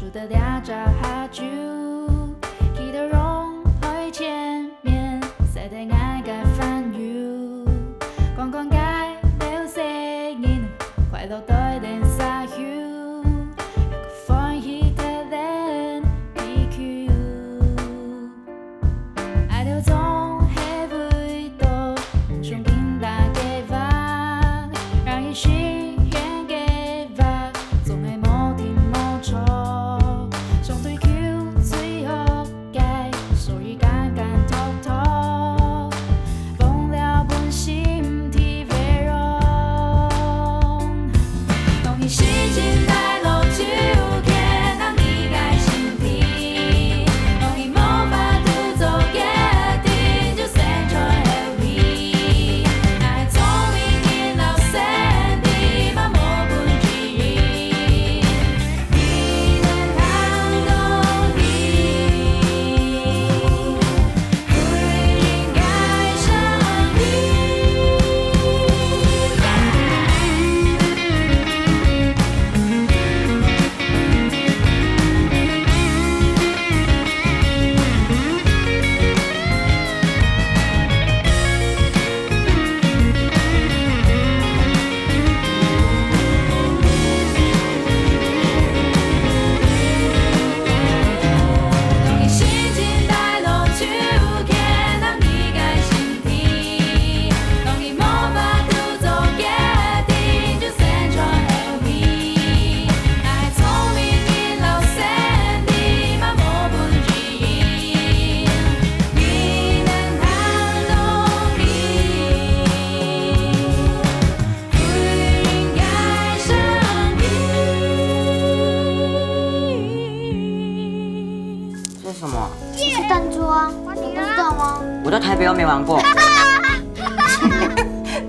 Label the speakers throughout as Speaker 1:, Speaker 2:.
Speaker 1: 数得了找下酒，记得容海前面，塞得爱该烦忧，讲讲该了声音，快乐对den撒休，一个欢喜的人离去，爱了总系味道，上平淡嘅话，让一心远嘅话，总系无甜无错，上对口最好嘅，所以简简透透，忘了本心体微弱，当你心情带落就看到你嘅心体，当你无法度做决定，就先做后尾，爱聪明人老身体嘛无本之人，你能看到你，不应该伤当你心情带落就看到你嘅心体，当你无法度做决定，就先做后尾，爱聪明人老身体嘛无本之人，你能看懂你，不应该伤你。
Speaker 2: 这是什么？
Speaker 3: 是弹珠啊，你不知道吗？
Speaker 2: 我到台北又没玩过。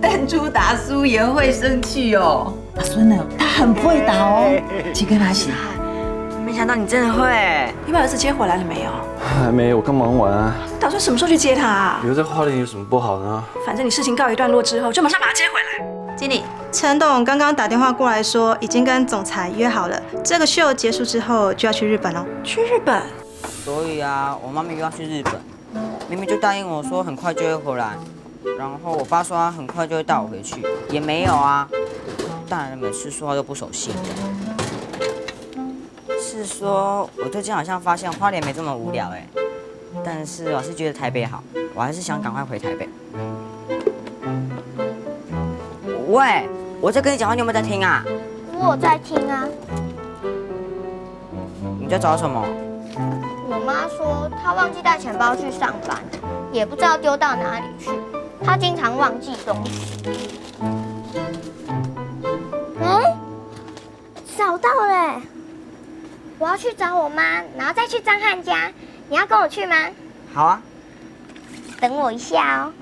Speaker 4: 弹珠打输也会生气哦。阿孙呢，他很不会打哦，几个拿起。
Speaker 2: 没想到你真的会。
Speaker 5: 你把儿子接回来了没有？
Speaker 6: 还没，我刚忙完啊。
Speaker 5: 打算什么时候去接他啊？
Speaker 6: 留在花莲有什么不好呢？
Speaker 5: 反正你事情告一段落之后，就马上把他接回来。
Speaker 7: 经理，陈董刚刚打电话过来说，已经跟总裁约好了，这个秀结束之后就要去日本哦。
Speaker 5: 去日本？
Speaker 2: 所以啊，我妈咪又要去日本，明明就答应我说很快就会回来，然后我爸说他很快就会带我回去，也没有啊。大人每次说话都不守信的。是说我最近好像发现花莲没这么无聊哎，但是我是觉得台北好，我还是想赶快回台北。喂，我在跟你讲话，你有没有在听啊？
Speaker 3: 我有在听啊。
Speaker 2: 你在找什么？
Speaker 3: 我妈说她忘记带钱包去上班，也不知道丢到哪里去。她经常忘记东西。找到了！我要去找我妈，然后再去张翰家。你要跟我去吗？
Speaker 2: 好啊。
Speaker 3: 等我一下哦。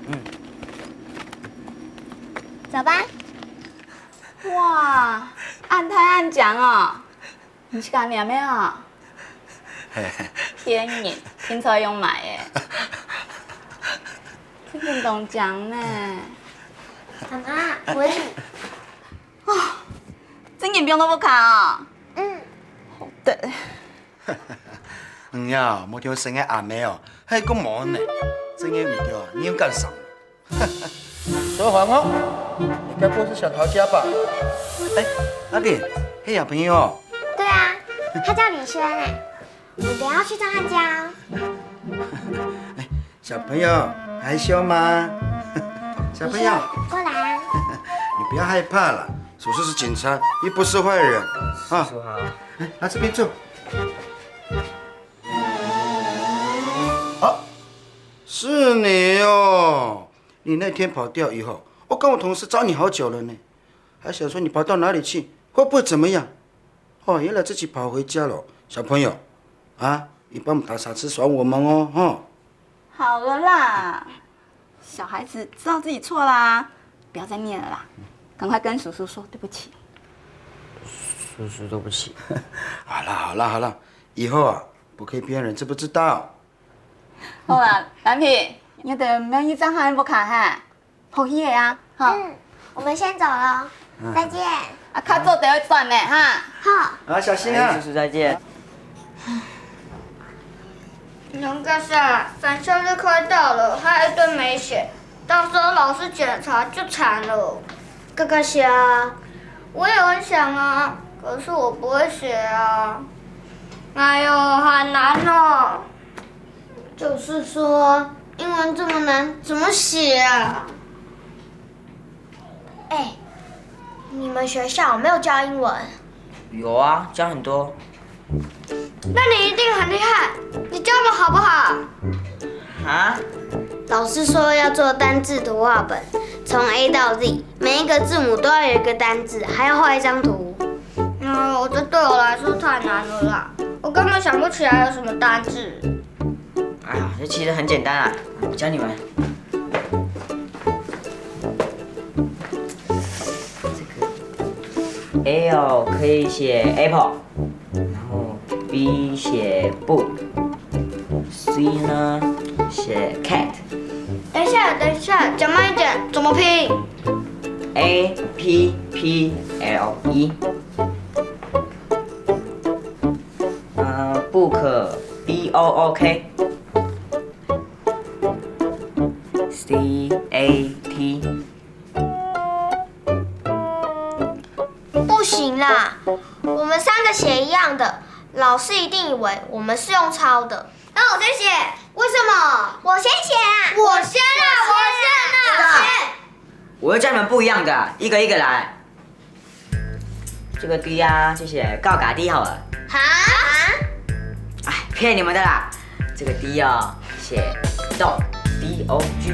Speaker 3: 走吧。
Speaker 5: 哇，按太按奖哦！你是干念没有？天眼，听说用买耶，去运动奖呢。
Speaker 3: 妈妈，我也。
Speaker 5: 真眼病都不卡哦。好的。
Speaker 8: 呀，冇條成嘅阿妹哦，係咁忙呢，真嘅唔掉，你要幹什麼？說謊哦，你該不會是想逃家吧？哎，阿蓮，係小朋友。
Speaker 3: 对啊，他叫李轩哎，我们等一下去张翰家哦。
Speaker 8: 哎，小朋友害羞嗎？小朋友，
Speaker 3: 过来啊。
Speaker 8: 你不要害怕了，叔叔是警察，又不是坏人啊。
Speaker 2: 叔好。
Speaker 8: 哎，来這邊坐。啊，是你哦！你那天跑掉以後，我跟我同事找你好久了呢，還想說你跑到哪裡去，會不會怎麼樣？哦，原來自己跑回家了。小朋友，啊，你幫我們打傻吃爽我們哦，哈。
Speaker 5: 好了啦，小孩子知道自己错啦，不要再念了啦，赶快跟叔叔说对不起。
Speaker 2: 叔叔对不起。
Speaker 8: 好了好了好了，以後啊不可以騙人，知不知道？
Speaker 5: 好啦，蓝皮，你的名义账号不卡哈，好嘢啊，好。
Speaker 3: 我们先走了，再见。
Speaker 5: 啊，卡做得会转呢哈。
Speaker 3: 好。
Speaker 8: 啊，小心啊！
Speaker 2: 叔叔再见。
Speaker 3: 杨哥啊，返校日快到了，还有一堆没写，到时候老师检查就惨了。哥哥虾，我也很想啊，可是我不会写啊。哎呦，好难哦。就是说，英文这么难，怎么写啊？哎，你们学校有没有教英文？
Speaker 2: 有啊，教很多。
Speaker 3: 那你一定很厉害，你教的好不好？
Speaker 2: 啊？
Speaker 3: 老师说要做单字图画本，从 A 到 Z， 每一个字母都要有一个单字，还要画一张图。这对我来说太难了啦，我根本想不起来有什么单字。
Speaker 2: 哎呀，这其实很简单啊，我教你们。这个 A 哦可以写 apple， 然后 B 写 book，C 呢写 cat。
Speaker 3: 等一下，讲慢一点，怎么拼
Speaker 2: A P P L E。book B O O K。C A T。
Speaker 3: 不行啦，我们三个写一样的，老师一定以为我们是用抄的。那我先写，为什么？我先写啊！我先啊！
Speaker 2: 我会教你们不一样的，一个一个来。这个 D 啊，就写告嘎 D 好了。
Speaker 3: 哈？
Speaker 2: 哎，骗你们的啦！这个 D 哦，写 dog D O G。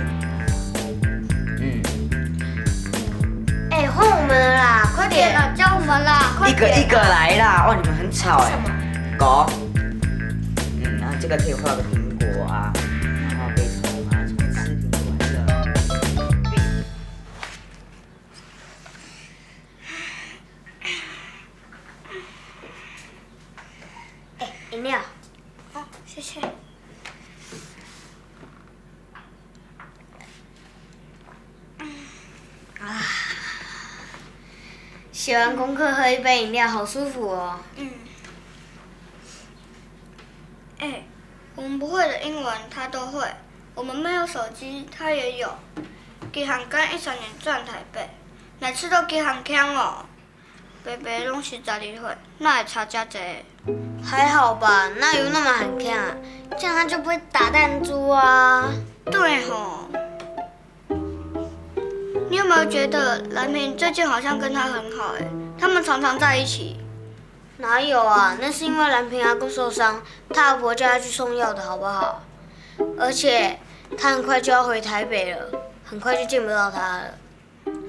Speaker 3: 哎，换我们了啦，快点啦，教我们啦，
Speaker 2: 一个一个来啦！哇，你们很吵哎。狗。然后这个可以画个苹果啊，然后被虫啊，虫吃苹果的。
Speaker 3: 哎，饮料。好，谢谢。写完功课喝一杯饮料，好舒服哦。我们不会的英文他都会，我们没有手机他也有。去香港13年转台北，每次都去很强哦。白白拢是12岁，哪会差这济？还好吧，哪有那么很强啊？这样他就不会打弹珠啊。对吼。你有没有觉得蓝萍最近好像跟他很好哎？他们常常在一起。哪有啊？那是因为蓝萍阿公受伤，他阿婆叫他去送药的好不好？而且他很快就要回台北了，很快就见不到他了。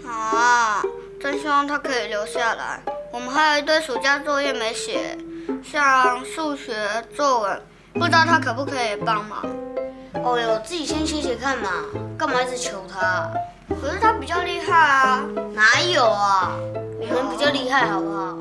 Speaker 3: 啊，真希望他可以留下来。我们还有一堆暑假作业没写，像数学作文，不知道他可不可以帮忙？哦哟，自己先写写看嘛，干嘛一直求他？可是他比较厉害啊。哪有啊？我们比较厉害，好不好？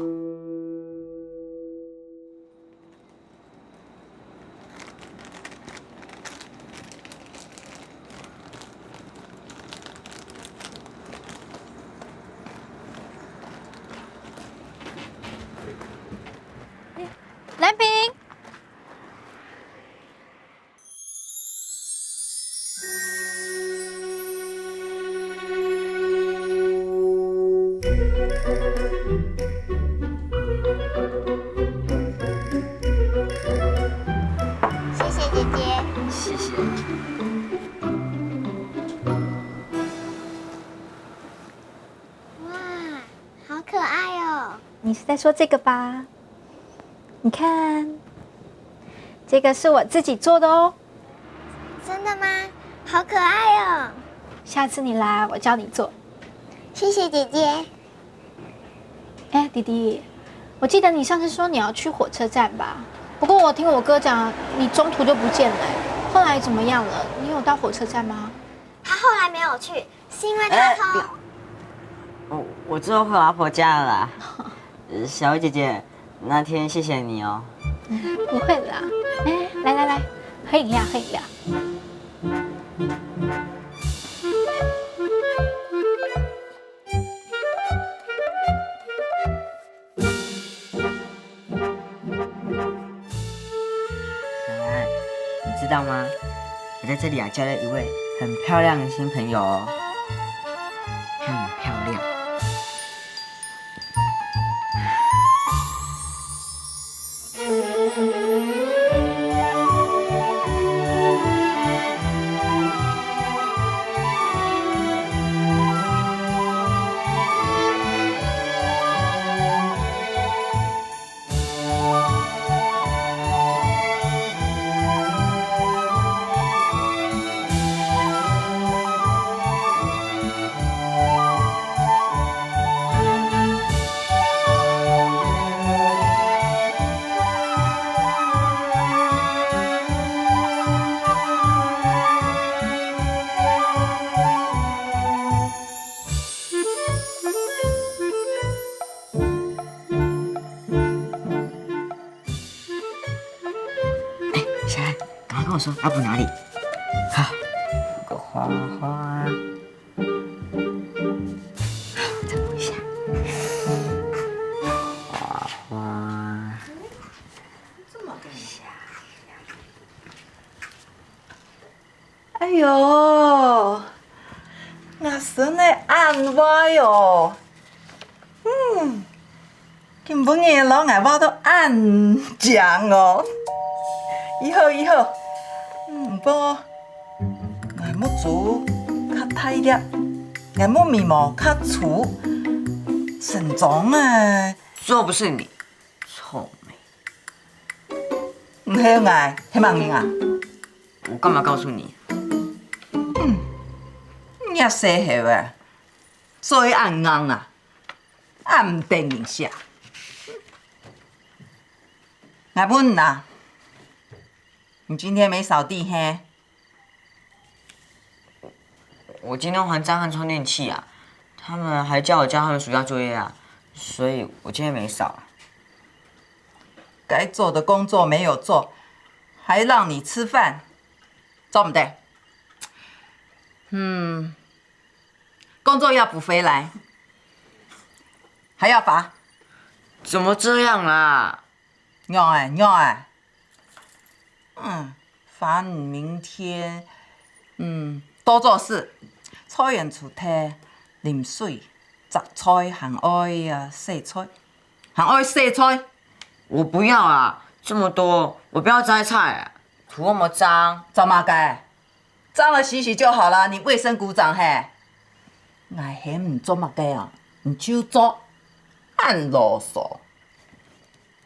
Speaker 9: 蓝萍，
Speaker 3: 谢谢姐姐。
Speaker 2: 谢谢。
Speaker 3: 哇，好可爱哦！
Speaker 9: 你是在说这个吧？你看，这个是我自己做的哦。
Speaker 3: 真的吗？好可爱哦！
Speaker 9: 下次你来，我教你做。
Speaker 3: 谢谢姐姐。
Speaker 9: 哎，弟弟，我记得你上次说你要去火车站吧？不过我听我哥讲，你中途就不见了。后来怎么样了？你有到火车站吗？
Speaker 3: 他后来没有去，是因为他偷。
Speaker 2: 我之后回我阿婆家了啦。小薇姐姐，那天谢谢你哦。
Speaker 9: 不会啦。哎，来来来，喝饮料，喝饮料。
Speaker 2: 道吗？我在这里啊交了一位很漂亮的新朋友哦，很漂亮。小安，赶快跟我说要补哪里？好，补个花花，再补一下，花花，
Speaker 4: 哎呦，我孙的眼歪哟，根本嘅老眼歪都眼浆哦。以后，不过眼目珠较大粒，眼目眉毛较粗，身长啊，
Speaker 2: 说不是你，臭美。
Speaker 4: 唔系眼，系盲人啊。
Speaker 2: 我干嘛告诉你？
Speaker 4: 你也细号啊，做眼硬啊，眼唔定一下。来问啊，你今天没扫地嘿？
Speaker 2: 我今天还脏汉充电器啊，他们还叫我交他们暑假作业啊，所以我今天没扫啊。
Speaker 4: 该做的工作没有做，还让你吃饭，做不对？工作要补回来，还要罚。
Speaker 2: 怎么这样啦？
Speaker 4: 要哎，罚你明天，多做事，菜园锄地，淋水，摘菜，行爱啊，洗菜，行爱洗菜。
Speaker 2: 我不要啊，这么多，我不要摘菜，土那么脏。
Speaker 4: 怎么该？脏了洗洗就好了，你卫生股长嘿。爱嫌唔做乜嘅啊？唔就做，暗啰嗦。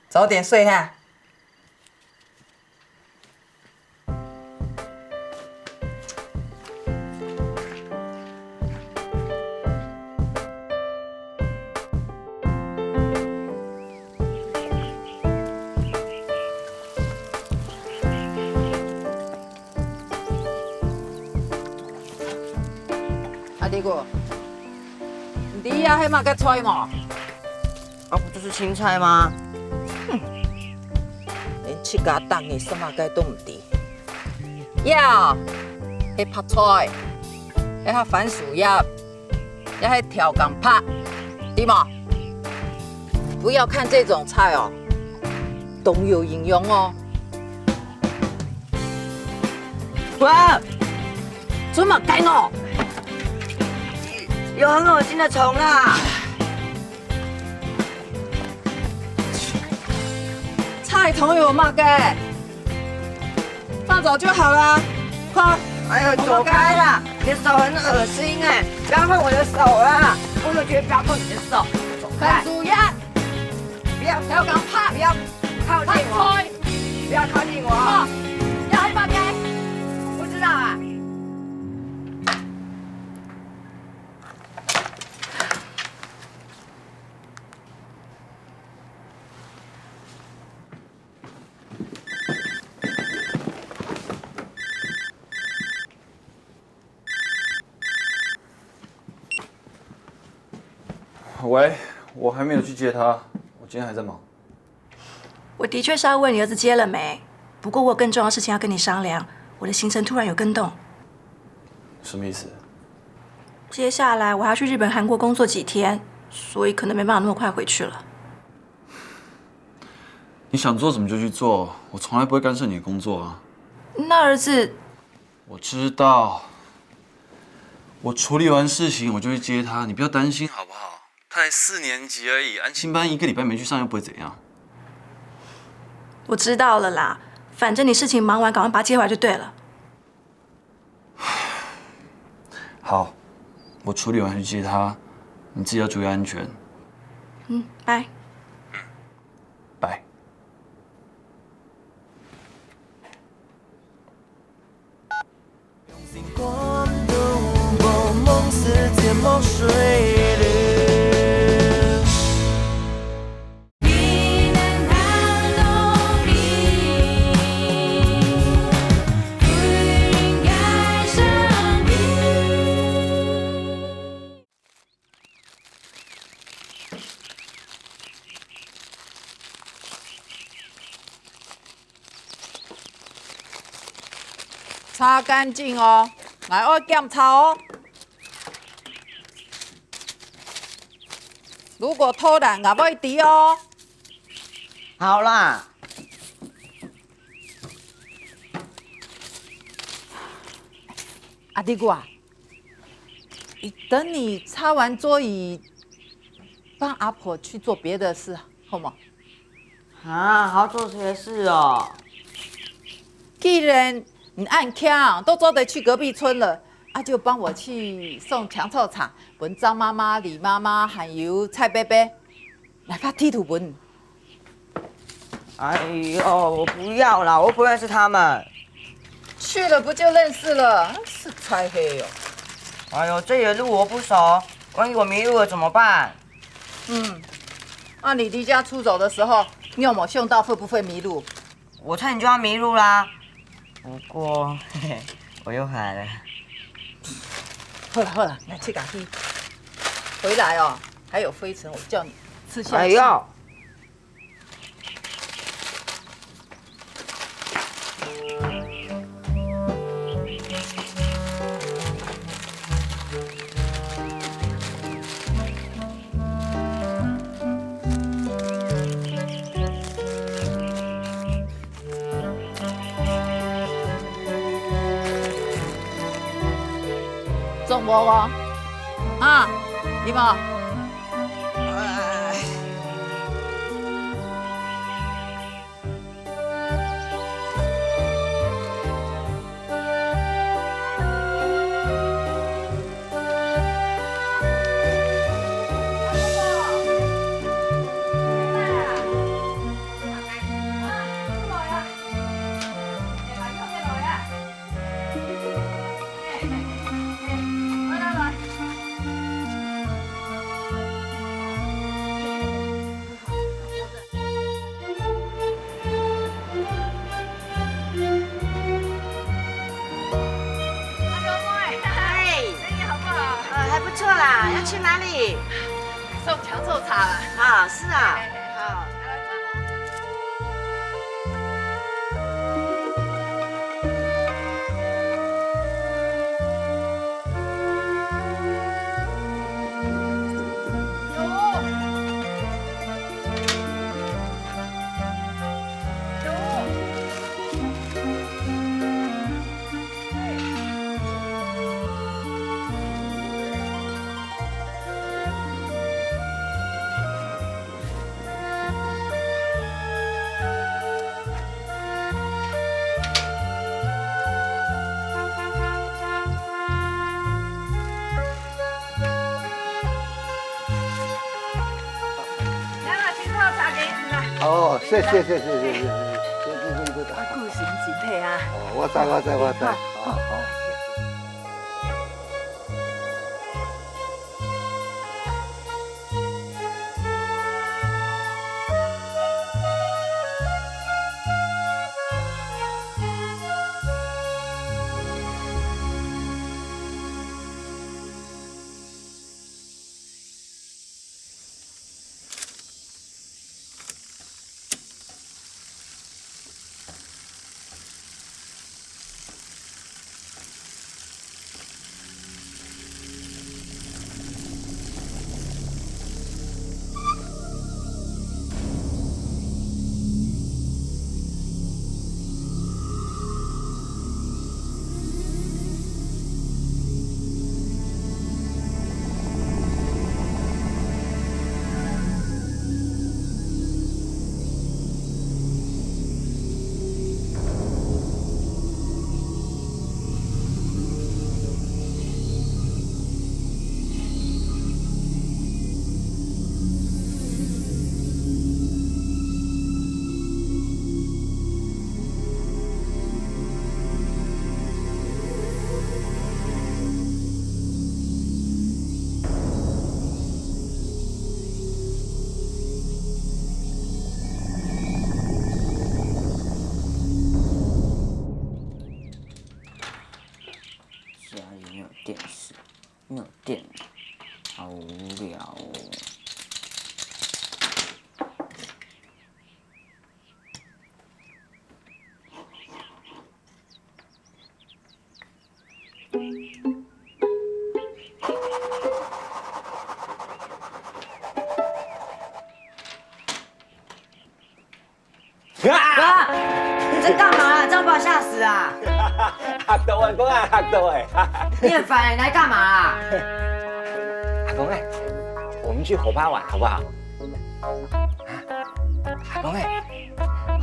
Speaker 4: 早点睡哈。阿弟哥，你呀迄嘛个菜嘛？
Speaker 2: 啊，不就是青菜吗？
Speaker 4: 连七家档的什么个都唔知。呀，迄拍菜，迄下番薯叶，也迄调羹拍，对吗？不要看这种菜哦，都有营养哦。
Speaker 2: 哇，
Speaker 4: 怎么该哦？
Speaker 2: 有很恶心的虫啦！
Speaker 4: 菜头有嘛个？放走就好了，快！
Speaker 2: 哎呦，走开啦！你的手很恶心哎，不要碰我的手啦！我有觉得不要碰你的手，走开！
Speaker 4: 番薯叶，
Speaker 2: 不要
Speaker 4: 调羹拍，
Speaker 2: 不要靠近我！不要靠近我！
Speaker 4: 要黑嘛个？
Speaker 2: 不知道啊。
Speaker 6: 喂，我还没有去接他，我今天还在忙。
Speaker 10: 我的确是要问你儿子接了没，不过我有更重要的事情要跟你商量，我的行程突然有更动。
Speaker 6: 什么意思？
Speaker 10: 接下来我还要去日本、韩国工作几天，所以可能没办法那么快回去了。
Speaker 6: 你想做什么就去做，我从来不会干涉你的工作啊。
Speaker 10: 那儿子，
Speaker 6: 我知道，我处理完事情我就去接他，你不要担心好不好？他才4年级而已，安亲班1个礼拜没去上又不会怎样。
Speaker 10: 我知道了啦，反正你事情忙完，赶快把他接回来就对了。
Speaker 6: 好，我处理完去接他，你自己要注意安全。
Speaker 10: 拜。
Speaker 6: 拜。
Speaker 11: 光的无梦，梦似天梦水里。
Speaker 1: 避难它容易，不应该生病。
Speaker 4: 擦干净哦，来我检查哦。如果偷懒，我要滴哦。
Speaker 2: 好啦，
Speaker 4: 阿弟姑啊，等你擦完桌椅，帮阿婆去做别的事，好吗？
Speaker 2: 啊，还要做这些事哦。
Speaker 4: 既然你按腔都走得去隔壁村了，就帮我去送强臭茶，问张妈妈、李妈妈，还有蔡伯伯，来把地图文。
Speaker 2: 哎呦，我不要啦，我不认识他们。
Speaker 4: 去了不就认识了？是才黑哦。
Speaker 2: 哎呦，这里的路我不熟，万一我迷路了怎么办？
Speaker 4: 你离家出走的时候，你有没有想到会不会迷路？
Speaker 2: 我差点就要迷路啦。不过，嘿嘿，我又回来了。
Speaker 4: 好了，来吃咖啡。回来哦，还有灰尘，我叫你吃下去。
Speaker 2: 哎呦！
Speaker 4: 中我哦，姨妈。
Speaker 3: 还不错啦，要去哪里？
Speaker 4: 送强臭茶了。
Speaker 3: 啊，是啊，好。
Speaker 8: 哦，谢谢。
Speaker 10: 顾行警惕啊！
Speaker 8: 哦，我知。好。
Speaker 2: 啊！你在干嘛啊？这样把我吓死啊！
Speaker 12: 嚇到啊，公啊，嚇到哎！
Speaker 2: 你很烦，你来干嘛啊？
Speaker 12: 阿公哎，我们去火吧玩好不好？阿公哎，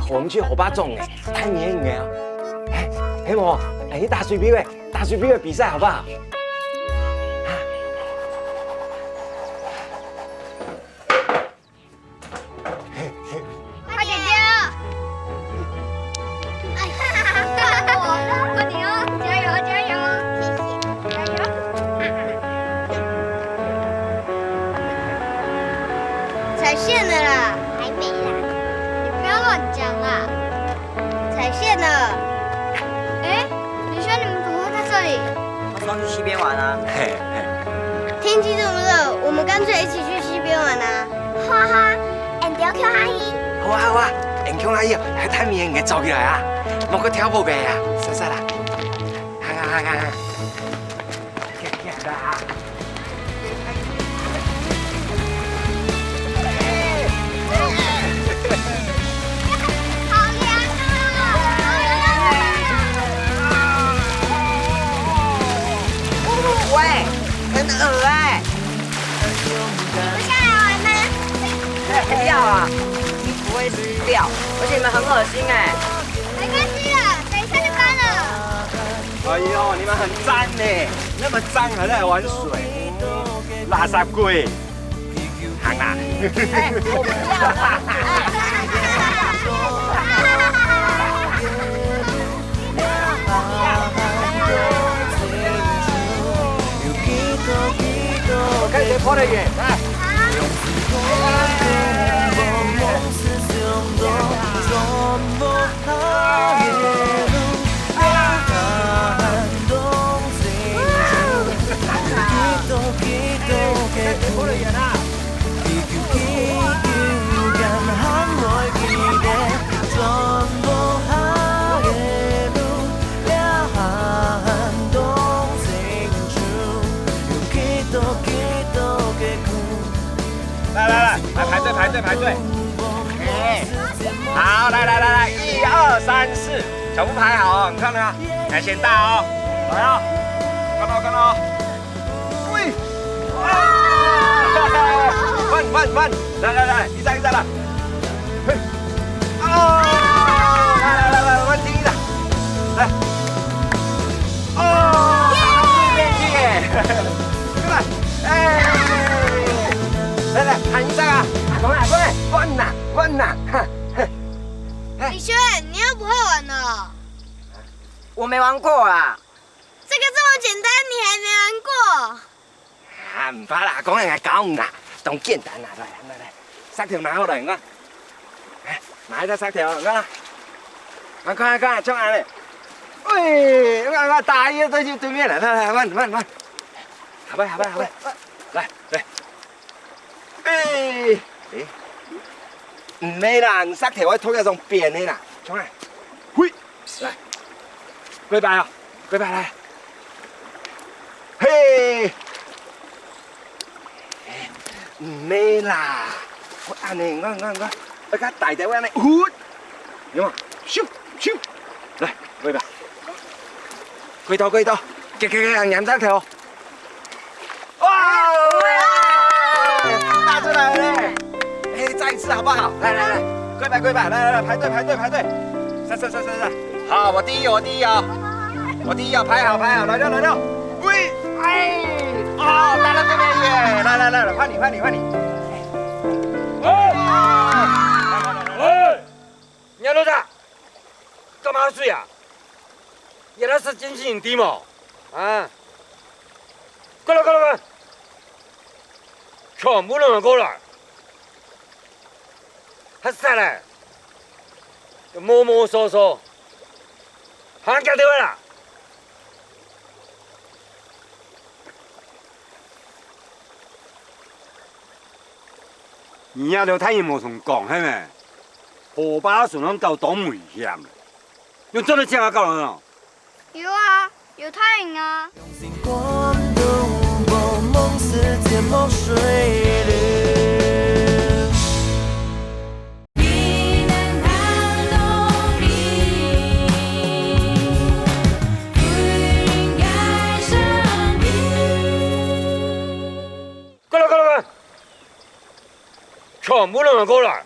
Speaker 12: 我们去火吧种哎，太黏你了。哎，黑魔，哎，打水兵哎，打水兵的比赛好不好？
Speaker 3: 快点丢！哎，我了，快点哦，加油加油！谢谢，加油！踩线了啦，还没啦，你不要乱讲啦。踩线了。哎，李轩，你们怎么会在这里？
Speaker 2: 他说去溪边玩啊。
Speaker 12: 嘿嘿，
Speaker 3: 天气这么热，我们干脆一起去溪边玩啊！哈哈，俺不要跳阿姨。
Speaker 12: 好啊好啊，英雄阿姨，喺太面嘅走起來啊，莫個跳步嘅啊，實實啦，行啊行啊行，行啊！
Speaker 3: 好凉啊！
Speaker 2: 喂，很恶哎、
Speaker 3: 不下来玩吗？
Speaker 2: 不要啊！你不会死掉，而且你们很恶心哎、
Speaker 3: 没关系的，等一下就干了。
Speaker 12: 哎呦，你們很髒呢，那麼髒還在玩水，垃圾鬼，行啦！
Speaker 2: 哎，我不要啦！
Speaker 12: 我開始跑得遠，來。来排队排队！哎，好，来，1、2、3、4，全部排好哦，你看到没有？来先到哦，来哦，看到，喂，慢，来，一站了，嘿，哦，来，慢点的，来，哦，耶，过来，哎。来，喊一声啊！阿公，问呐！
Speaker 3: 李轩，你又不会玩了。
Speaker 2: 我没玩过啊。
Speaker 3: 这个这么简单，你还没玩过？
Speaker 12: 啊，唔怕啦，阿公係搞唔啦，當簡單啦，來，塞條拿好來，我，拿一隻塞條，我看，衝下嚟，喂，我大嘢對面嚟，來，慢，好吧，來。哎，唔係啦，你塞條我拖一種扁的啦，衝來，喂，來，跪拜來，嘿，唔係啦，我安尼，我，我家大隻我安尼，有冇？咻，來，跪拜，跪到，飲塞條，哇！大出來了，哎，再一次好不好？來，跪拜，來，排隊，是，好，我第一哦，排好，來了，喂，哎，哦，打到這邊耶，來，換你，
Speaker 13: 喂，你老大，幹嘛睡啊？原來是金星地嘛，啊，過來，全部人過來，還是來，摸索，喊家對啦。
Speaker 14: 而家就睇冇同講係咪？河巴船響夠擋危險，用真係正下夠啦。
Speaker 3: 有啊，有太陽啊。
Speaker 11: 梦似芥末水绿。
Speaker 1: 你能弹动
Speaker 13: 靠，不能过来。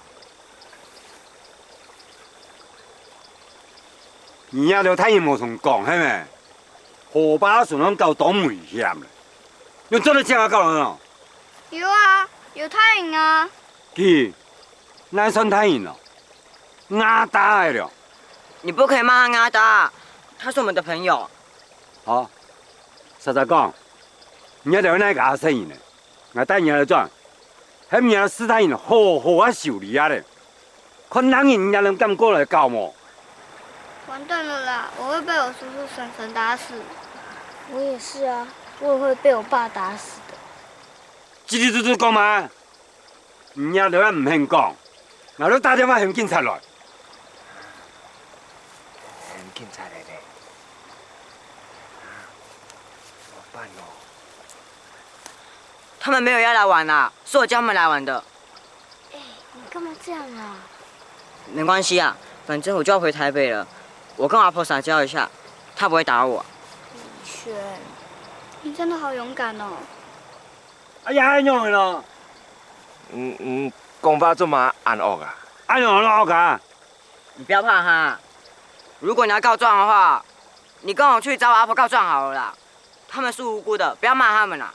Speaker 14: 你也着太无从讲，嘿咩？河巴船拢到东危险了，用真的正到人哦？
Speaker 3: 有啊，有太阳啊。
Speaker 14: 去，那算太硬了，阿达的了。
Speaker 2: 你不可以骂他阿达，他是我们的朋友。
Speaker 14: 好，实在讲，你也着那个生意呢，我带你来转，迄名斯坦因好好啊修理啊嘞，看人人家能敢过来搞么？
Speaker 3: 完蛋了啦！我会被我叔叔婶婶打死。我也是啊，我也会被我爸打死的。
Speaker 14: 叽叽喳喳讲嘛，你也着唔肯讲，我都打电话向警察来。
Speaker 12: 向警察来嘞？怎么办哦？
Speaker 2: 他们没有要来玩啦，是我叫他们来玩的。
Speaker 3: 你干嘛这样啊？
Speaker 2: 没关系啊，反正我就要回台北了。我跟阿婆撒娇一下，她不会打我。
Speaker 3: 轩，你真的好勇敢哦！
Speaker 14: 哎呀，安样的咯？
Speaker 12: 讲法这么暗恶啊？
Speaker 14: 安样恶噶？
Speaker 2: 你不要怕他。如果你要告状的话，你跟我去找我阿婆告状好了啦。他们是无辜的，不要骂他们啦。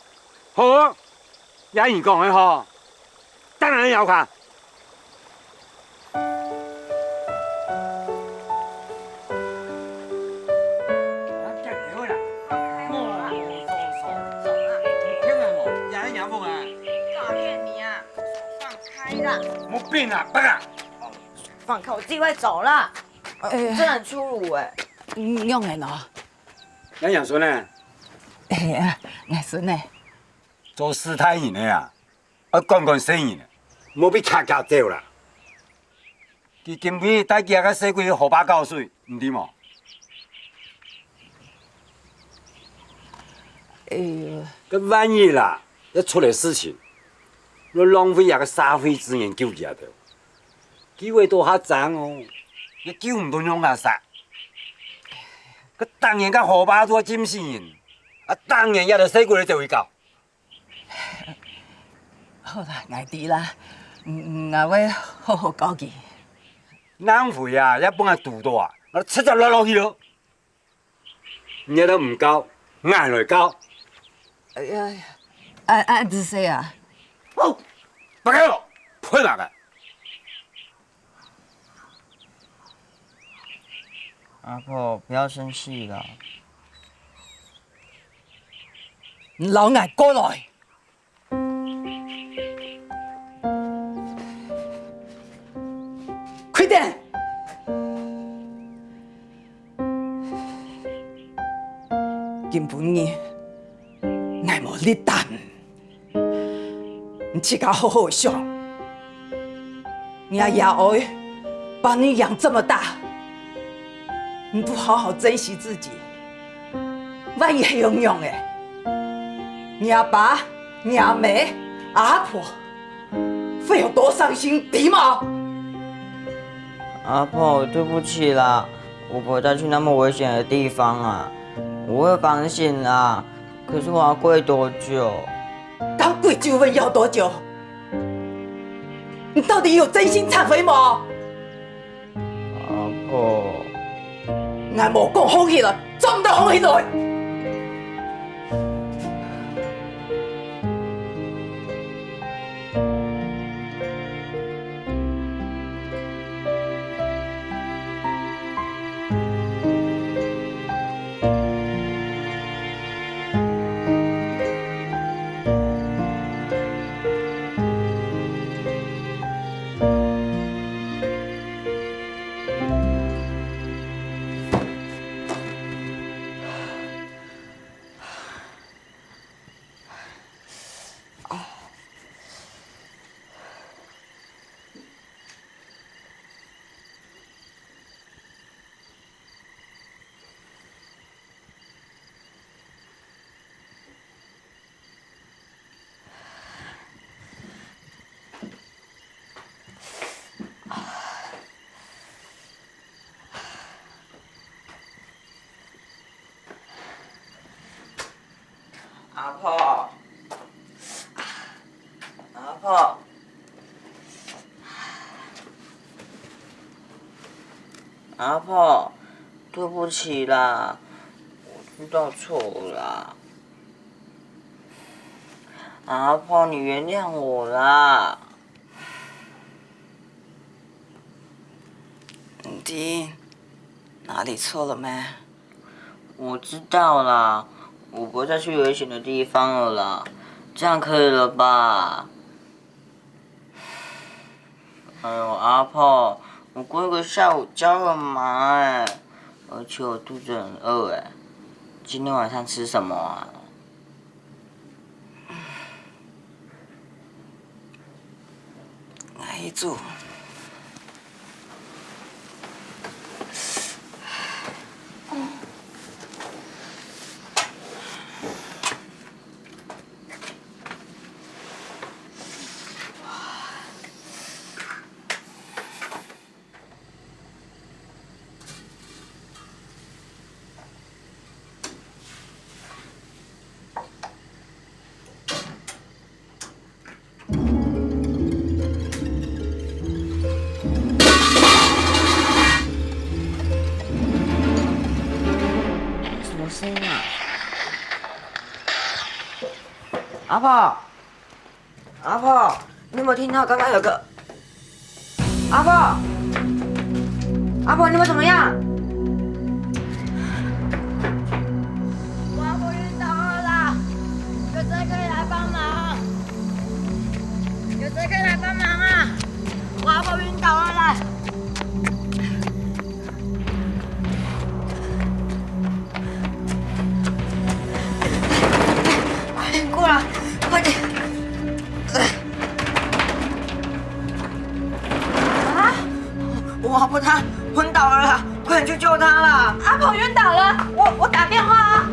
Speaker 14: 好，也你讲的好，当然要看。
Speaker 2: 我病了，爸爸！放开，我自己会走了。真的很粗鲁哎。
Speaker 4: 用的喏。
Speaker 14: 咱杨孙呢？
Speaker 4: 哎呀，俺孙呢？
Speaker 14: 做斯坦因的啊，要管生意呢，莫被卡卡走啦。佢今天带几个洗几个河巴胶水，唔对冇？
Speaker 4: 哎呦，
Speaker 14: 咁万一啦，一出来事情。我浪费一个社会资源救济啊！头，机会多较长哦，你救唔到用阿啥？佢当然甲河巴做真死人，啊当然也着洗过来就会搞。
Speaker 4: 好啦，爱弟啦，我会好好搞佢。
Speaker 14: 浪费啊，一帮人赌大，我七十落去咯。你都唔搞，俺来搞。
Speaker 4: 哎呀，按子说啊。
Speaker 14: 哦，不该了，快哪个？
Speaker 2: 阿婆，不要生气了。
Speaker 4: 老爱过来。快点！根本呢，爱无你等。你自己好好想，你爷爷把你养这么大，你不好好珍惜自己，万一有用的，你阿爸、你阿妹、阿婆会有多伤心，对吗？
Speaker 2: 阿婆，对不起啦，我不会再去那么危险的地方啊，我会反省啦。可是我要跪多久？
Speaker 4: 刚跪就问要多久？你到底有真心忏悔吗？
Speaker 2: 阿婆，
Speaker 4: 俺无讲放弃了，怎都放弃来？
Speaker 2: 阿婆，对不起啦，我知道错了啦。阿婆，你原谅我啦。
Speaker 4: 弟，哪里错了没？
Speaker 2: 我知道啦，我不会再去危险的地方了啦，这样可以了吧？哎呦，阿婆，我过一个下午教很忙哎，而且我肚子很饿哎，今天晚上吃什么啊？
Speaker 4: 阿姨煮。
Speaker 2: 什么声音啊？阿婆，阿婆，你有没有听到刚刚有个？阿婆，阿婆，你们怎么样？
Speaker 1: 我阿婆晕倒了啦！有谁可以来帮忙？有谁可以来帮忙啊？我阿婆晕倒了啦！
Speaker 2: 过来，快点！啊！我阿婆她昏倒了啦，快点去救她啦！
Speaker 5: 阿婆晕倒了，我打电话啊。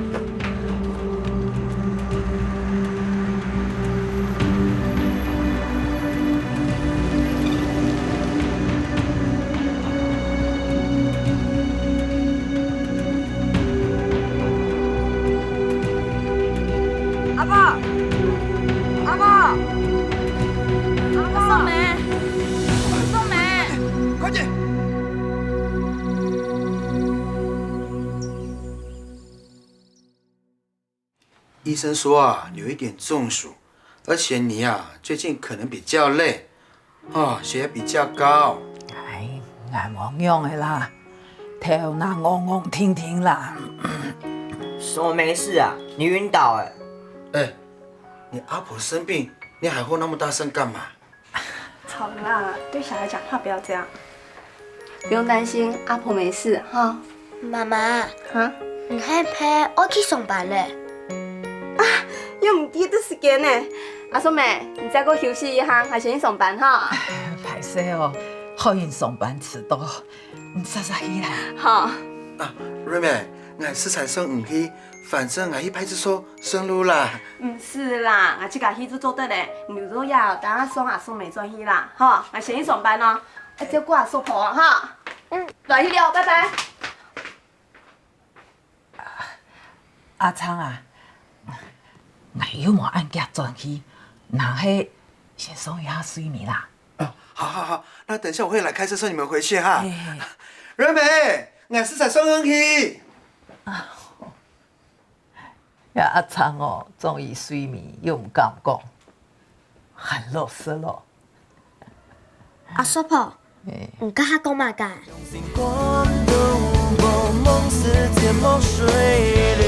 Speaker 2: 阿婆，阿婆，阿婆，
Speaker 5: 宋梅，宋梅，
Speaker 8: 快点！医生说啊，有一点中暑，而且你啊最近可能比较累，血压比较高。
Speaker 4: 哎，眼望样的啦，头那嗡嗡听听啦。
Speaker 2: 什么没事啊？你晕倒哎！
Speaker 8: 哎，你阿婆生病，你喊呼那么大声干嘛？
Speaker 5: 好啦，对小孩讲话不要这样。不用担心，阿婆没事哈。
Speaker 3: 妈妈，
Speaker 5: 哈？
Speaker 3: 唔係陪我去上班咧？
Speaker 5: 又唔記得時間呢。阿嫂妹，你再給我休息一下，我先去上班哈。
Speaker 4: 歹勢哦，好因上班遲到，你早早起來。
Speaker 5: 好。
Speaker 8: 啊，瑞美，俺是才生唔去，反正俺一拍子說生路啦。
Speaker 5: 唔是啦，我這個戲子做得咧，唔如要等下送阿嫂妹轉去啦，哈，我先去上班咯，要照顧阿嫂婆哈。來去了，拜拜。
Speaker 4: 阿昌啊，我有冇按腳轉去，然後先送一下睡眠啦。
Speaker 8: 好，那等一下我會來開車送你們回去哈。瑞美，俺是才送恩去。
Speaker 4: 呀，阿昌哦，終於睡眠又唔敢講，很老實咯。
Speaker 3: 阿叔婆，唔家下講嘛㗎？
Speaker 11: 光的舞梦，梦似天梦水流。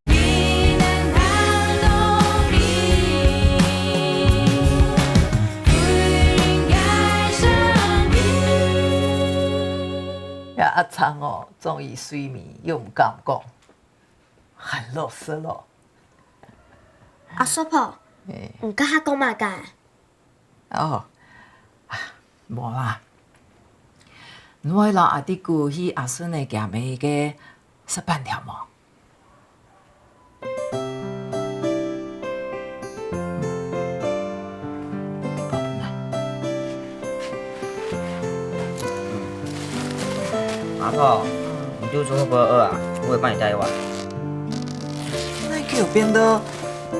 Speaker 1: 你能看懂你，不应该生病。
Speaker 4: 呀，阿昌哦，終於睡眠又唔敢講，很老實咯。
Speaker 3: 阿叔婆，唔家下講嘛㗎？
Speaker 4: 哦，無啦。我老阿弟姑去阿孫的家妹個十半條毛。
Speaker 2: 阿婆，你肚子會不會餓啊？我會幫你帶一碗。
Speaker 4: 那叫變得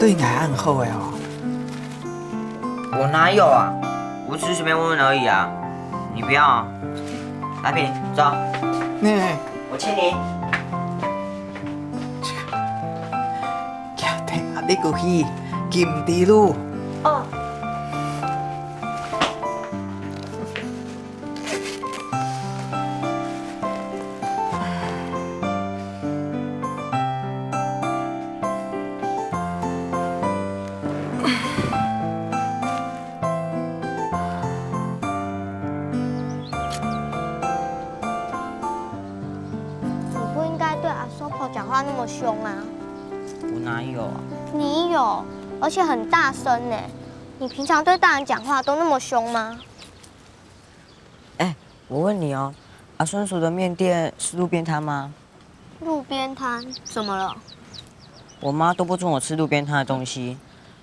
Speaker 4: 對我很好的哦。
Speaker 2: 我哪有啊？我只是隨便問問而已啊。你不要啊。来平，走。我亲你。
Speaker 4: 家庭啊，你个去金地路。
Speaker 9: 哦。
Speaker 3: 讲话那么凶啊？
Speaker 2: 我哪有啊？
Speaker 3: 你有，而且很大声呢。你平常对大人讲话都那么凶吗？
Speaker 2: 哎，我问你哦，阿孙叔的面店是路边摊吗？
Speaker 3: 路边摊怎么了？
Speaker 2: 我妈都不准我吃路边摊的东西，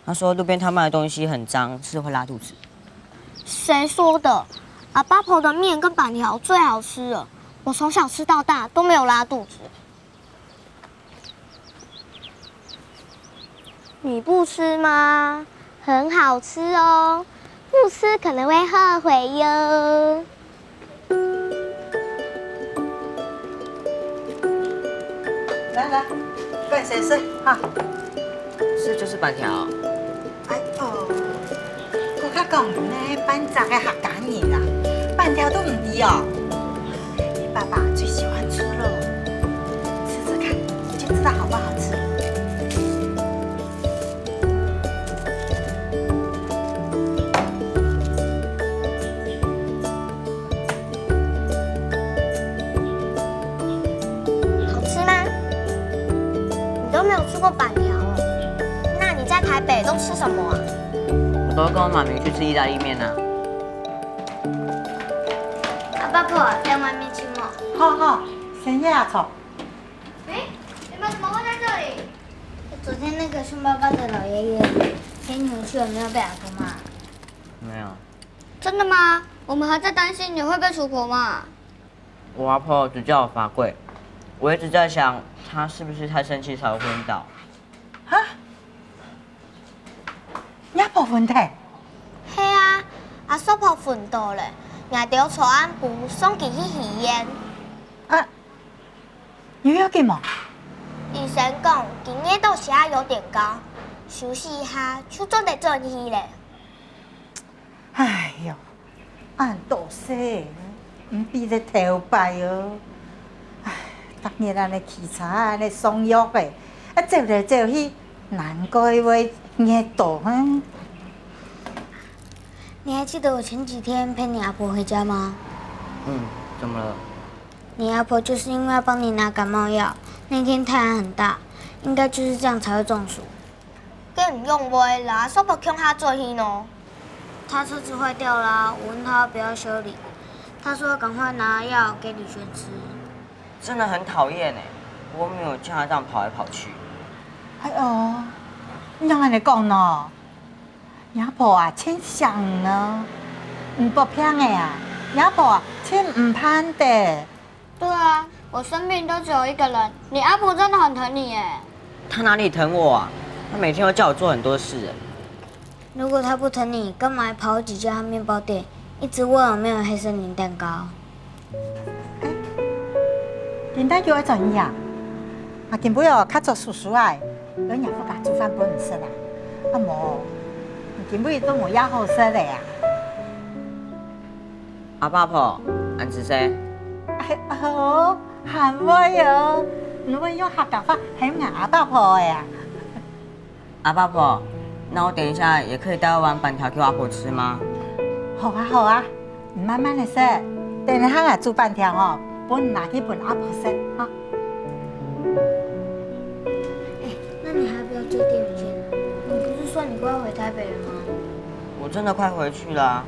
Speaker 2: 她说路边摊卖的东西很脏，吃会拉肚子。
Speaker 3: 谁说的？阿爸婆的面跟板条最好吃了，我从小吃到大都没有拉肚子。你不吃吗？很好吃哦，不吃可能会后悔哟。
Speaker 4: 来，快洗洗哈。
Speaker 2: 是就是板条。
Speaker 4: 哎哦，我较讲呢，班长的客家人啦，板条都唔低哦。你爸爸最喜欢吃肉，吃吃看，你就知道好不好吃。
Speaker 3: 吃过板条哦？那你在台北都吃什么啊？
Speaker 2: 我都跟我妈咪去吃意大利面啊。
Speaker 3: 阿爸婆在外面吃吗？
Speaker 4: 好，先下床。
Speaker 3: 哎，你们怎么会在这里？昨天那个凶巴巴的老爷爷陪你们去，有没有被阿婆骂？
Speaker 2: 没有。
Speaker 3: 真的吗？我们还在担心你会被处婆骂。
Speaker 2: 我阿婆只叫我罚跪，我一直在想，她是不是太生气才会昏倒？
Speaker 4: 哈？你阿婆昏倒？
Speaker 3: 嘿啊，阿叔婆昏倒咧，硬着厝安妇送去医院。
Speaker 4: 啊？有要紧吗？
Speaker 3: 医生讲，今日都血压有点高，休息一下就做得转去咧。
Speaker 4: 哎呦，俺多些，唔比得头摆哦。唉，逐日安尼扽茶安尼送药的，啊走来走去，难怪会热到哼。
Speaker 3: 你还记得我前几天陪你阿婆回家吗？
Speaker 2: 怎么了？
Speaker 3: 你阿婆就是因为要帮你拿感冒药，那天太阳很大，应该就是这样才会中暑。跟你用袂啦，叔婆向他做戏呢。他车子坏掉啦，我问他要不要修理，他说赶快拿药给李轩吃。
Speaker 2: 真的很讨厌哎，我没有叫他这样跑来跑去。
Speaker 4: 哎呦，你怎安尼讲呢？你阿婆啊，真想呢，唔不偏的啊，你阿婆啊，真唔攀的。
Speaker 3: 对啊，我生病都只有一个人，你阿婆真的很疼你哎。
Speaker 2: 他哪里疼我啊？他每天都叫我做很多事哎。
Speaker 3: 如果他不疼你，干嘛跑几家面包店，一直问有没有黑森林蛋糕？
Speaker 4: 简单叫我做伊啊，啊，根本哦，较做叔叔啊，老娘夫家煮饭本唔识啦，啊无，根本都冇要好食的呀。
Speaker 2: 阿爸婆，俺是谁？
Speaker 4: 哎哦，喊我哟，你们用客家话喊俺阿爸婆呀。
Speaker 2: 阿爸婆，那我等一下也可以带碗板条给阿婆吃吗？
Speaker 4: 好啊，你慢慢的食，等下俺煮板条哦，本拿去本阿婆食哈。
Speaker 3: 哎，那你还要不要接电影先？你不是说你快回台北了吗？
Speaker 2: 我真的快回去了。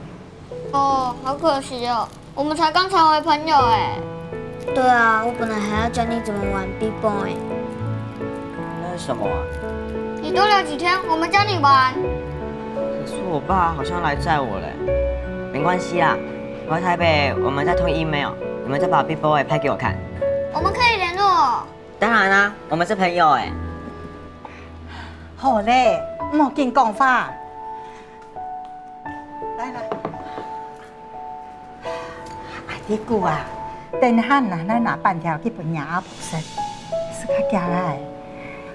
Speaker 3: 哦，好可惜哦，我们才刚成为朋友哎。对啊，我本来还要教你怎么玩 B Boy。
Speaker 2: 那是什么啊？
Speaker 3: 你多聊几天，我们教你玩。
Speaker 2: 可是我爸好像来载我嘞。没关系啦，我在台北，我们再通 email， 你们再把 Big Boy 拍给我看。
Speaker 3: 我们可以联络。
Speaker 2: 当然啦，我们是朋友哎。
Speaker 4: 好嘞，莫紧讲话。来。
Speaker 15: 你久啊，等下咱拿半条去分爷阿婆生，是较惊的，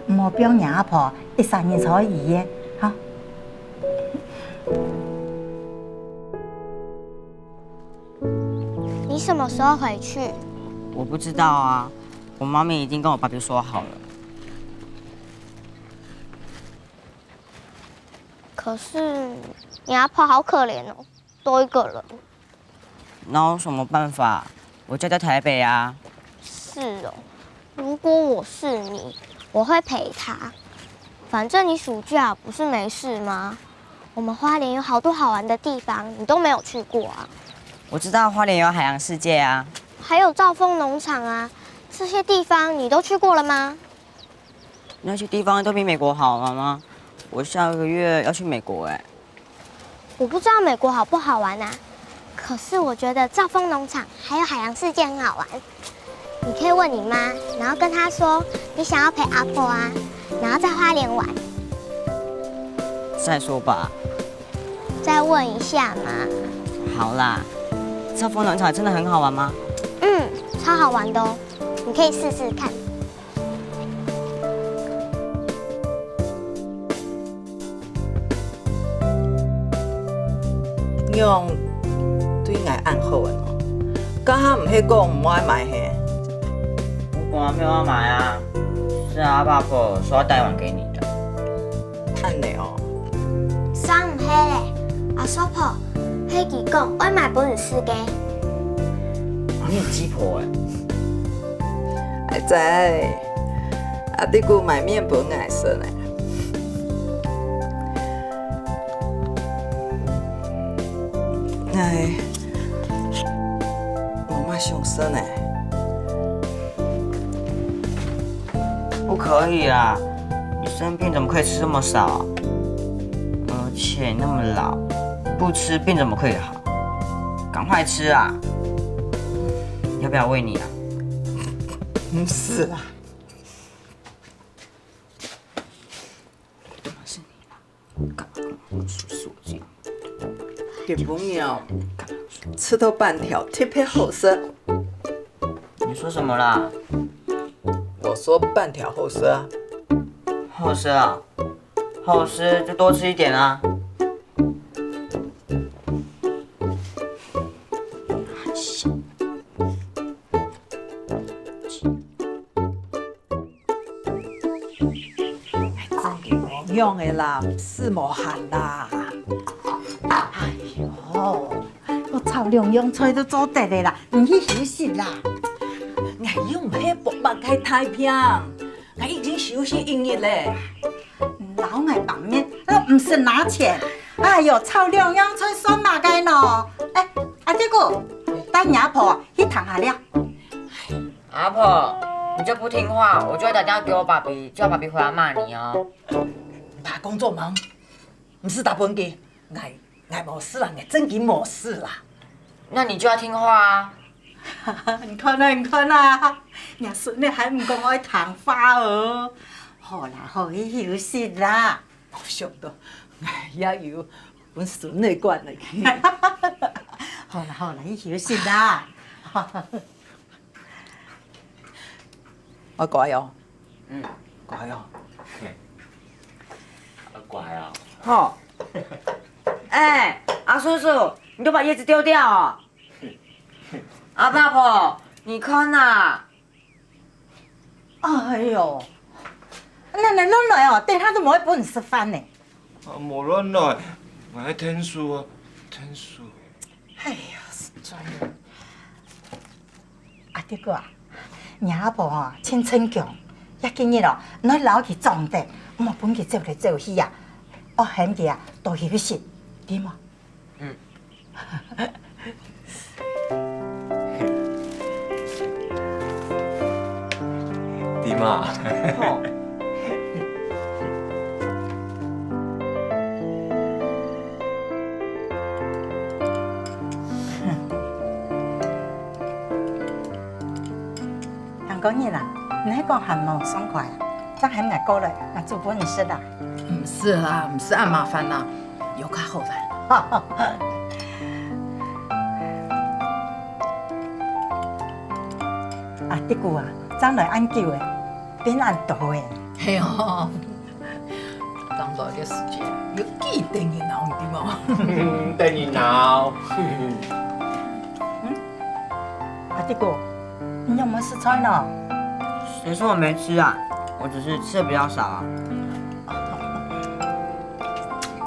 Speaker 15: 唔好表爷阿婆13年初一的，哈。
Speaker 3: 你什么时候回去？
Speaker 2: 我不知道啊，我妈咪已经跟我爸比说好了。
Speaker 3: 可是你阿婆好可怜哦，多一个人。
Speaker 2: 那有什么办法？我家在台北啊。
Speaker 3: 是哦，如果我是你，我会陪她。反正你暑假不是没事吗？我们花莲有好多好玩的地方，你都没有去过啊。
Speaker 2: 我知道花莲有海洋世界啊，
Speaker 3: 还有兆丰农场啊，这些地方你都去过了吗？
Speaker 2: 那些地方都比美国好了吗？我下个月要去美国哎。
Speaker 3: 我不知道美国好不好玩啊，可是我觉得兆丰农场还有海洋世界很好玩。你可以问你妈，然后跟她说你想要陪阿婆啊，然后在花莲玩。
Speaker 2: 再说吧。
Speaker 3: 再问一下嘛。
Speaker 2: 好啦，兆丰农场真的很好玩吗？
Speaker 3: 超好玩的哦，你可以试试看。
Speaker 4: 用对我暗好的哦，刚刚唔係講唔愛買嘿。
Speaker 2: 我本来没有要买啊，是阿爸婆说要带碗给你的。
Speaker 4: 安尼哦。
Speaker 3: 啥唔係咧？阿叔婆，迄佢講我買本書嘅。
Speaker 2: 你很雞婆
Speaker 4: 哎。會知，阿弟姑買面本愛食呢。哎，媽媽想食呢。
Speaker 2: 不可以啊！你生病怎么可以吃这么少？而且那么老，不吃病怎么可以好？赶快吃啊！要不要喂你啊？
Speaker 4: 不是啦。
Speaker 2: 是你啦，干嘛跟我数数这样？
Speaker 4: 给朋友吃到半条，特别好吃。
Speaker 2: 你说什么啦？
Speaker 4: 我说半条好吃啊。
Speaker 2: 好吃啊，好吃就多吃一点啊。
Speaker 15: 用的啦，是无限啦。哎呦，我操两样菜都做得的啦，唔去休息啦。
Speaker 10: 我用迄薄目开太平，我已经休息1日嘞。
Speaker 15: 老爱板面，那唔是拿钱。哎呦，炒两样菜算嘛该喏？哎，阿弟姑，带阿婆去谈下了。
Speaker 2: 阿婆，你就不听话，我就会打电话给我爸比，叫爸比回来骂你哦。
Speaker 10: 爸工作忙，唔是打本机，我无事啦，我真经无事啦。
Speaker 2: 那你就要听话啊！
Speaker 15: 你看啊，你看啊，阿孙你还唔讲爱谈话哦？好啦，好去休息啦。
Speaker 10: 我想到，也有阮孙的管来去。
Speaker 15: 好啦好啦，去休息啦。
Speaker 4: 我乖哦。
Speaker 14: 乖哦。乖啊。
Speaker 2: 好。哎，阿叔叔，你都把叶子丢掉哦。阿爸婆，你看呐。
Speaker 15: 哎呦，奶奶乱来哦，等下都冇一本食饭呢。
Speaker 12: 无乱来，我喺听书啊，听书。
Speaker 15: 哎呀，真的。阿弟哥啊，阿婆哦，青春强，也今日哦，咱留去壮地，我本去做来做去啊，我喊佢啊多休息，对吗？
Speaker 12: 弟嘛。
Speaker 15: 杨公爷啦，你喺讲寒毛爽快啊，这还唔够了，我做本你吃的。
Speaker 4: 唔是啦，唔是按麻烦啦，有较好啦。
Speaker 15: 这句啊，长来按久的，变按大的。
Speaker 4: 嘿哦，当来嘅时节，要记定热闹对吗？
Speaker 12: 等热闹。
Speaker 15: 啊，这个，你有没有吃菜呢？
Speaker 2: 谁说我没吃啊？我只是吃的比较少啊。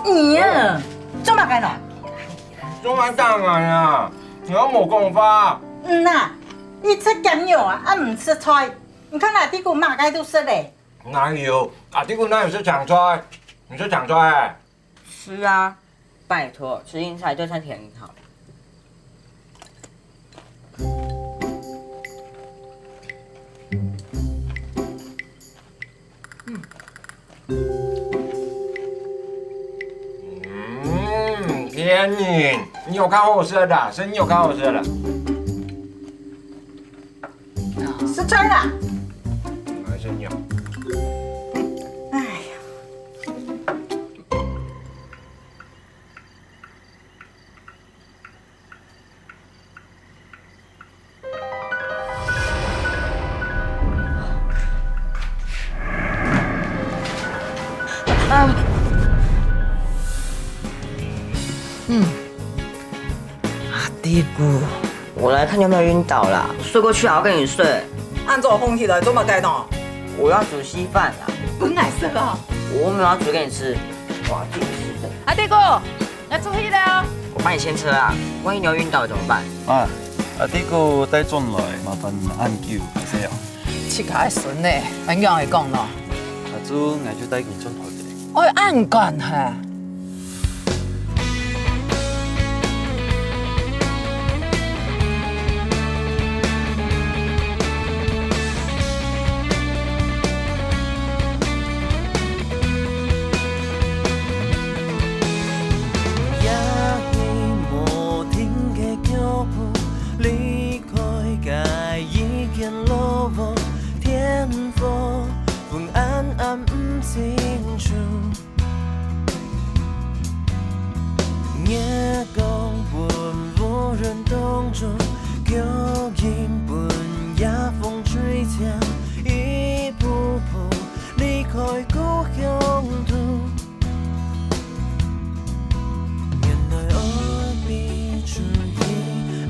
Speaker 15: 你呀，做嘛干呢？
Speaker 12: 中完当然啊，你要冇功法。
Speaker 15: 呐，你吃咸肉啊，唔吃菜，你看那这个马该都吃嘞。
Speaker 12: 哪有啊？这个哪有是抢菜？你是抢菜？
Speaker 2: 吃啊，拜托，吃硬菜对身体很好。
Speaker 12: 天宁，你有看我吃的，是你有看我吃的。
Speaker 15: 吃菜啦。
Speaker 12: 还是你有。
Speaker 15: 哎呀。
Speaker 2: 弟姑，我来看你有没有晕倒啦。睡过去啊，我跟你睡。
Speaker 4: 按照风起来做嘛该喏？
Speaker 2: 我要煮稀饭啦。
Speaker 4: 本来是啊。
Speaker 2: 我没有要煮给你吃，我要自己吃的。
Speaker 4: 啊，弟姑，要注意了。
Speaker 2: 我帮你牵车啊，万一你又晕倒怎么办？
Speaker 6: 啊，弟哥带转来，麻烦按叫，谢谢。
Speaker 4: 切开顺呢，怎样会讲喏？
Speaker 6: 主我就带佢转台嘅。
Speaker 4: 我按干哈。
Speaker 11: 夜光奔无人懂中，旧音本夜风吹响，一步步离开故乡途。原来爱比出意，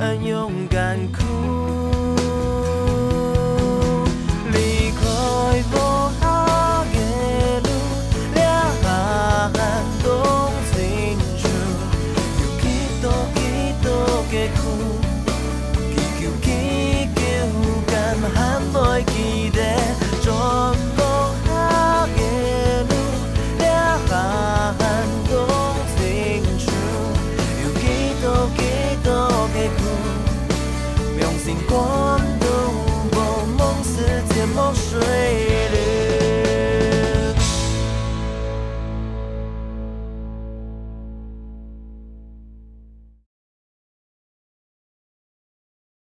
Speaker 11: 俺勇敢哭。离开无下的路，俩寒冬。几多的苦。